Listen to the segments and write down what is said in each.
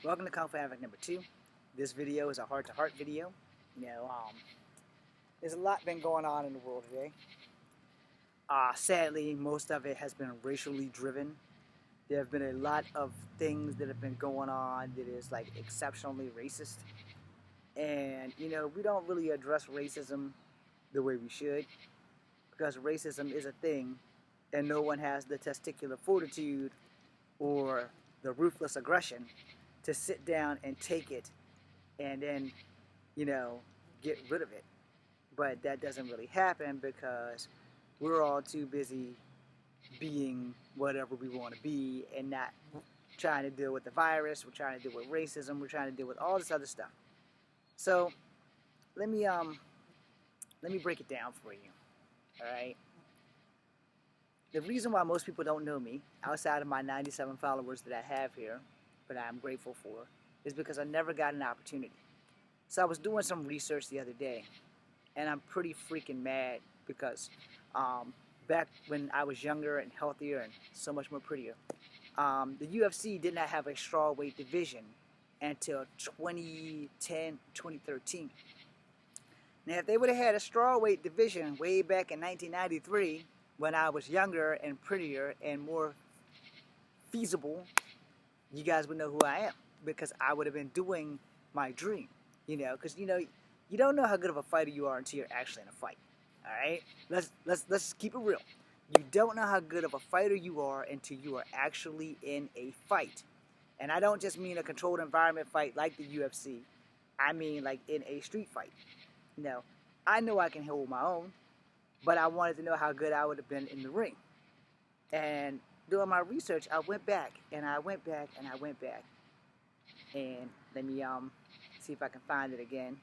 Welcome to Kung Fu Havoc number 2. This video is a heart-to-heart video. There's a lot been going on in the world today. Sadly, most of it has been racially driven. There have been a lot of things that have been going on that is like exceptionally racist. And, we don't really address racism the way we should, because racism is a thing and no one has the testicular fortitude or the ruthless aggression to sit down and take it and then, get rid of it. But that doesn't really happen because we're all too busy being whatever we want to be and not trying to deal with the virus. We're trying to deal with racism. We're trying to deal with all this other stuff. So let me break it down for you. All right. The reason why most people don't know me, outside of my 97 followers that I have here, but I'm grateful for, is because I never got an opportunity. So I was doing some research the other day, and I'm pretty freaking mad because back when I was younger and healthier and so much more prettier, the UFC did not have a strawweight division until 2010, 2013. Now, if they would have had a strawweight division way back in 1993, when I was younger and prettier and more feasible, you guys would know who I am, because I would have been doing my dream, because you don't know how good of a fighter you are until you're actually in a fight. All right, let's keep it real. You don't know how good of a fighter you are until you are actually in a fight. And I don't just mean a controlled environment fight like the UFC. I mean like in a street fight. I know I can hold my own, but I wanted to know how good I would have been in the ring. And doing my research, I went back and I went back and I went back. And let me see if I can find it again.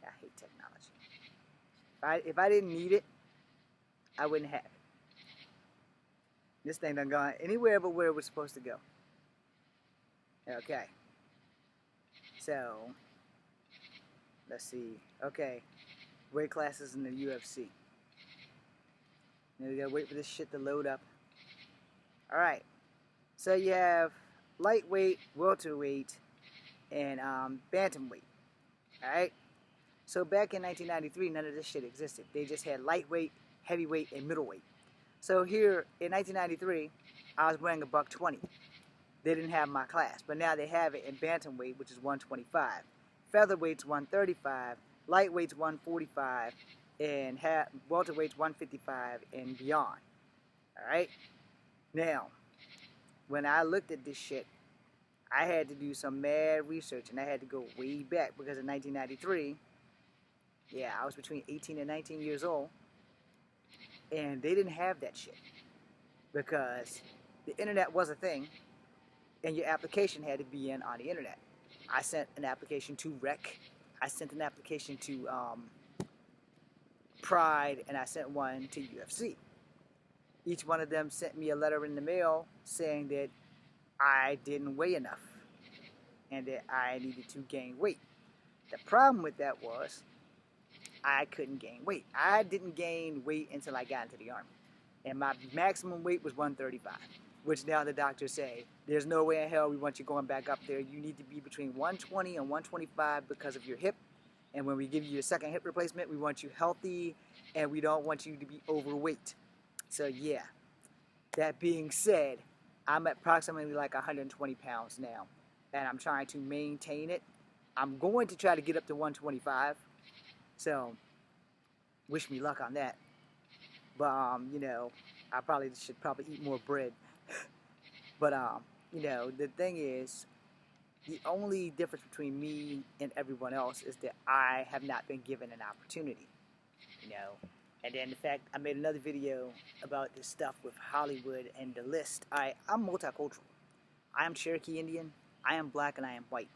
I hate technology. If I didn't need it, I wouldn't have it. This thing done gone anywhere but where it was supposed to go. Okay. So, let's see. Okay. Weight classes in the UFC. Now we gotta wait for this shit to load up. Alright. So you have lightweight, welterweight, and bantamweight. Alright? So back in 1993, none of this shit existed. They just had lightweight, heavyweight, and middleweight. So here in 1993, I was wearing a $120. They didn't have my class, but now they have it in bantamweight, which is 125. Featherweight's 135, lightweight's 145, and welterweight's 155 and beyond. All right. Now, when I looked at this shit, I had to do some mad research, and I had to go way back because in 1993, I was between 18 and 19 years old. And they didn't have that shit because the internet was a thing and your application had to be in on the internet. I sent an application to Rec. I sent an application to Pride, and I sent one to UFC. Each one of them sent me a letter in the mail saying that I didn't weigh enough and that I needed to gain weight. The problem with that was I couldn't gain weight. I didn't gain weight until I got into the Army. And my maximum weight was 135, which now the doctors say, there's no way in hell we want you going back up there. You need to be between 120 and 125 because of your hip. And when we give you your second hip replacement, we want you healthy and we don't want you to be overweight. So yeah, that being said, I'm at approximately like 120 pounds now. And I'm trying to maintain it. I'm going to try to get up to 125. So, wish me luck on that. But, I should probably eat more bread. But, the thing is, the only difference between me and everyone else is that I have not been given an opportunity, And then, in fact, I made another video about this stuff with Hollywood and the list. I'm multicultural. I am Cherokee Indian, I am black, and I am white.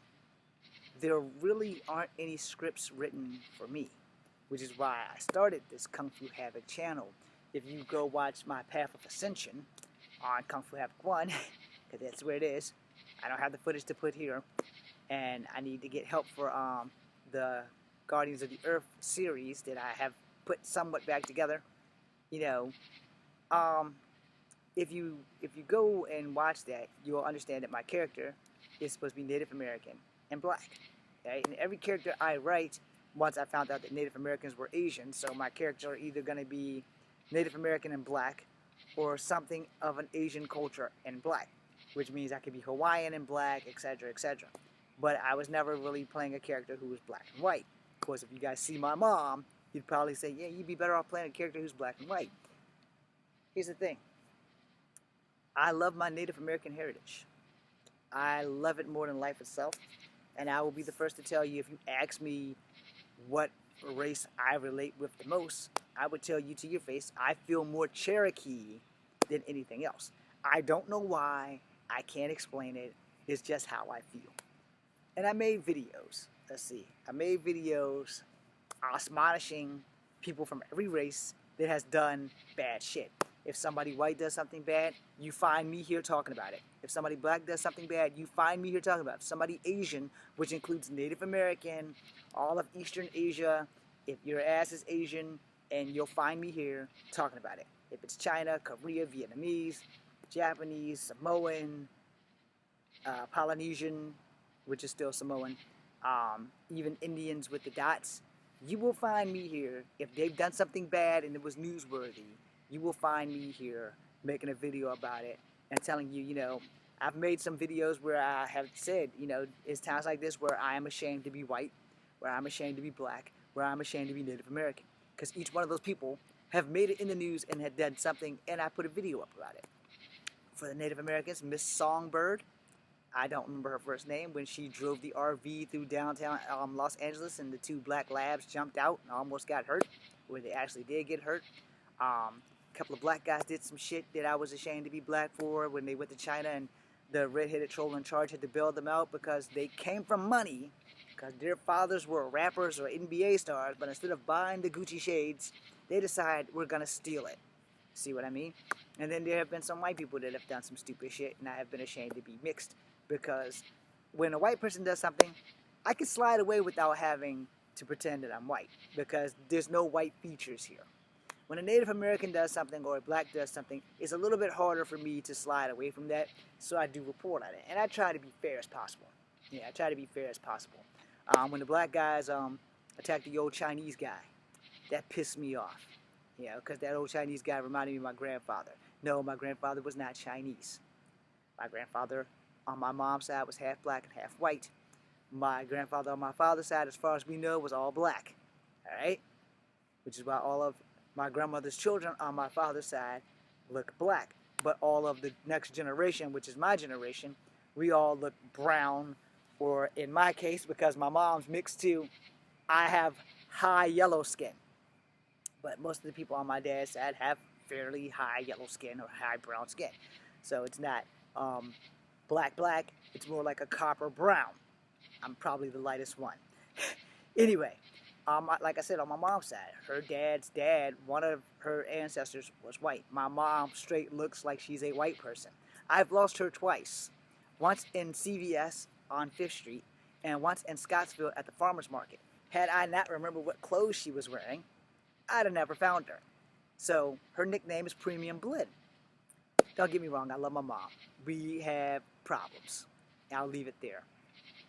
There really aren't any scripts written for me, which is why I started this Kung Fu Havoc channel. If you go watch my Path of Ascension on Kung Fu Havoc 1, because that's where it is, I don't have the footage to put here, and I need to get help for the Guardians of the Earth series that I have put somewhat back together. It if you go and watch that, you'll understand that my character is supposed to be Native American and black. Okay? And every character I write, once I found out that Native Americans were Asian, so my characters are either going to be Native American and black, or something of an Asian culture and black, which means I could be Hawaiian and black, etc., etc. But I was never really playing a character who was black and white. Of course, if you guys see my mom, you'd probably say, yeah, you'd be better off playing a character who's black and white. Here's the thing. I love my Native American heritage. I love it more than life itself. And I will be the first to tell you, if you ask me what race I relate with the most, I would tell you to your face, I feel more Cherokee than anything else. I don't know why. I can't explain it. It's just how I feel. And I made videos. Let's see. I made videos admonishing people from every race that has done bad shit. If somebody white does something bad, you find me here talking about it. If somebody black does something bad, you find me here talking about it. If somebody Asian, which includes Native American, all of Eastern Asia, if your ass is Asian, and you'll find me here talking about it. If it's China, Korea, Vietnamese, Japanese, Samoan, Polynesian, which is still Samoan, even Indians with the dots, you will find me here. If they've done something bad and it was newsworthy, you will find me here making a video about it and telling you, you know, I've made some videos where I have said, you know, it's times like this where I am ashamed to be white, where I'm ashamed to be black, where I'm ashamed to be Native American. Because each one of those people have made it in the news and had done something, and I put a video up about it. For the Native Americans, Miss Songbird, I don't remember her first name, when she drove the RV through downtown Los Angeles and the two black labs jumped out and almost got hurt, where they actually did get hurt. A couple of black guys did some shit that I was ashamed to be black for when they went to China, and the red-headed troll in charge had to bail them out because they came from money, because their fathers were rappers or NBA stars, but instead of buying the Gucci shades, they decide we're going to steal it. See what I mean? And then there have been some white people that have done some stupid shit, and I have been ashamed to be mixed, because when a white person does something, I can slide away without having to pretend that I'm white, because there's no white features here. When a Native American does something or a black does something, it's a little bit harder for me to slide away from that, so I do report on it. And I try to be fair as possible. Yeah, I try to be fair as possible. When the black guys attacked the old Chinese guy, that pissed me off. You know, because that old Chinese guy reminded me of my grandfather. No, my grandfather was not Chinese. My grandfather on my mom's side was half black and half white. My grandfather on my father's side, as far as we know, was all black. Alright? Which is why all of my grandmother's children on my father's side look black. But all of the next generation, which is my generation, we all look brown. Or in my case, because my mom's mixed too, I have high yellow skin. But most of the people on my dad's side have fairly high yellow skin or high brown skin. So it's not black, it's more like a copper brown. I'm probably the lightest one. Anyway, like I said, on my mom's side, her dad's dad, one of her ancestors was white. My mom straight looks like she's a white person. I've lost her twice. Once in CVS on 5th Street, and once in Scottsville at the farmer's market. Had I not remembered what clothes she was wearing, I'd have never found her. So her nickname is Premium Blend. Don't get me wrong, I love my mom. We have problems. I'll leave it there.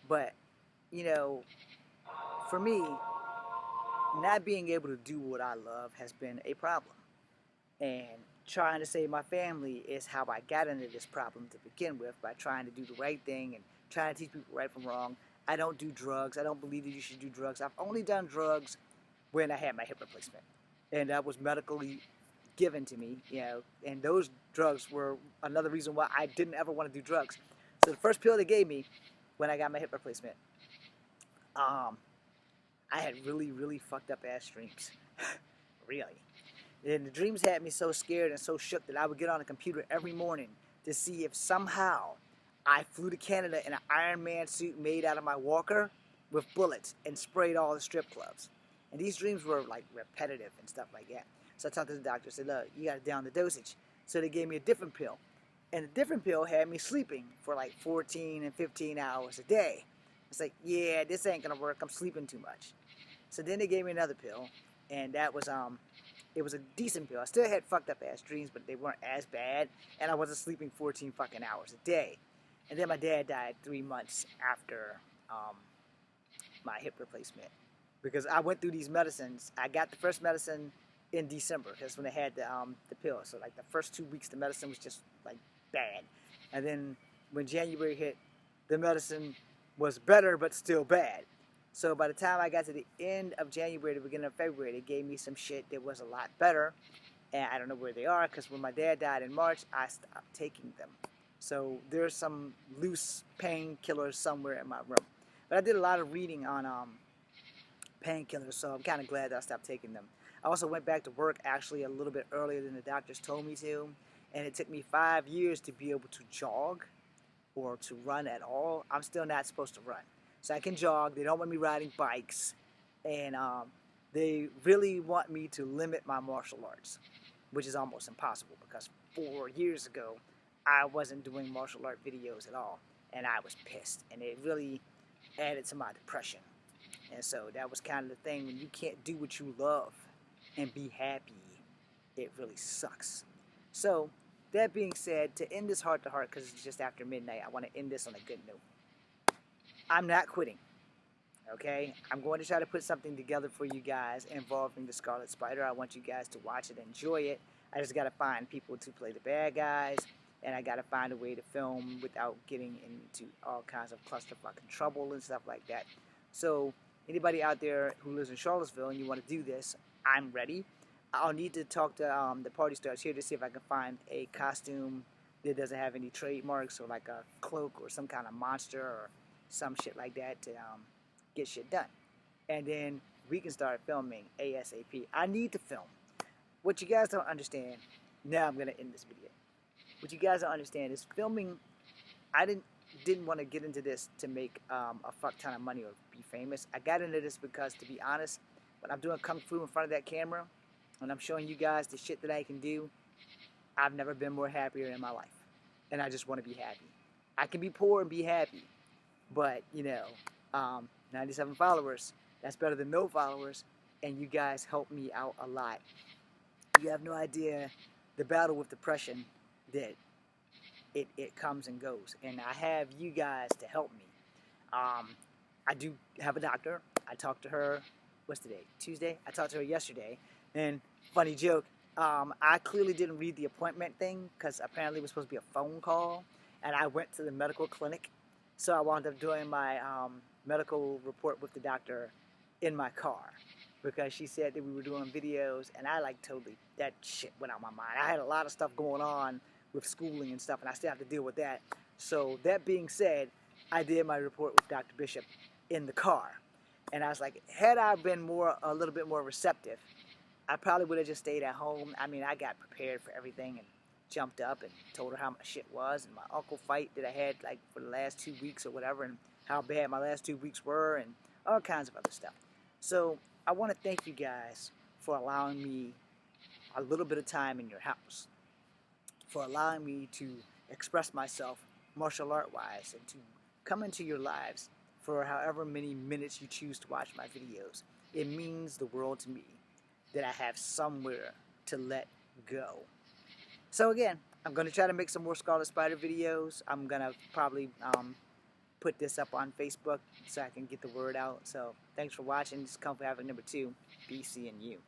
But, you know, for me, not being able to do what I love has been a problem. And trying to save my family is how I got into this problem to begin with, by trying to do the right thing and trying to teach people right from wrong. I don't do drugs. I don't believe that you should do drugs. I've only done drugs when I had my hip replacement. And that was medically given to me, you know, and those drugs were another reason why I didn't ever want to do drugs. So the first pill they gave me when I got my hip replacement, I had really, really fucked up ass dreams. Really. And the dreams had me so scared and so shook that I would get on a computer every morning to see if somehow I flew to Canada in an Iron Man suit made out of my walker with bullets and sprayed all the strip clubs. And these dreams were like repetitive and stuff like that. So I talked to the doctor, said, look, you got to down the dosage. So they gave me a different pill. And the different pill had me sleeping for like 14 and 15 hours a day. It's like, yeah, this ain't going to work. I'm sleeping too much. So then they gave me another pill. And that was It was a decent pill. I still had fucked up ass dreams, but they weren't as bad, and I wasn't sleeping 14 fucking hours a day. And then my dad died 3 months after my hip replacement, because I went through these medicines. I got the first medicine in December. That's when they had the pill. So like the first 2 weeks, the medicine was just like bad, and then when January hit, the medicine was better but still bad. So by the time I got to the end of January, the beginning of February, they gave me some shit that was a lot better. And I don't know where they are, because when my dad died in March, I stopped taking them. So there's some loose painkillers somewhere in my room. But I did a lot of reading on painkillers, so I'm kind of glad that I stopped taking them. I also went back to work actually a little bit earlier than the doctors told me to. And it took me 5 years to be able to jog or to run at all. I'm still not supposed to run. So I can jog. They don't want me riding bikes. And they really want me to limit my martial arts, which is almost impossible, because 4 years ago, I wasn't doing martial art videos at all. And I was pissed. And it really added to my depression. And so that was kind of the thing. When you can't do what you love and be happy, it really sucks. So that being said, to end this heart-to-heart, because it's just after midnight, I want to end this on a good note. I'm not quitting, okay? I'm going to try to put something together for you guys involving the Scarlet Spider. I want you guys to watch it and enjoy it. I just got to find people to play the bad guys, and I got to find a way to film without getting into all kinds of clusterfucking trouble and stuff like that. So anybody out there who lives in Charlottesville and you want to do this, I'm ready. I'll need to talk to the Party Stars here to see if I can find a costume that doesn't have any trademarks, or like a cloak or some kind of monster or some shit like that to get shit done. And then we can start filming ASAP. I need to film. What you guys don't understand, now I'm going to end this video. What you guys don't understand is filming, I didn't want to get into this to make a fuck ton of money or be famous. I got into this because, to be honest, when I'm doing Kung Fu in front of that camera, when I'm showing you guys the shit that I can do, I've never been more happier in my life. And I just want to be happy. I can be poor and be happy. But, 97 followers, that's better than no followers. And you guys help me out a lot. You have no idea the battle with depression that it comes and goes. And I have you guys to help me. I do have a doctor. I talked to her, what's today? Tuesday? I talked to her yesterday. And funny joke, I clearly didn't read the appointment thing, because apparently it was supposed to be a phone call. And I went to the medical clinic. So I wound up doing my medical report with the doctor in my car, because she said that we were doing videos, and I totally, that shit went out of my mind. I had a lot of stuff going on with schooling and stuff, and I still have to deal with that. So that being said, I did my report with Dr. Bishop in the car. And I was like, had I been a little bit more receptive, I probably would have just stayed at home. I mean, I got prepared for everything and jumped up and told her how my shit was, and my uncle fight that I had for the last 2 weeks or whatever, and how bad my last 2 weeks were, and all kinds of other stuff. So I want to thank you guys for allowing me a little bit of time in your house, for allowing me to express myself martial art wise, and to come into your lives for however many minutes you choose to watch my videos. It means the world to me that I have somewhere to let go. So again, I'm going to try to make some more Scarlet Spider videos. I'm going to probably put this up on Facebook so I can get the word out. So thanks for watching. This is Kung Fu Havoc number 2. Be seeing you.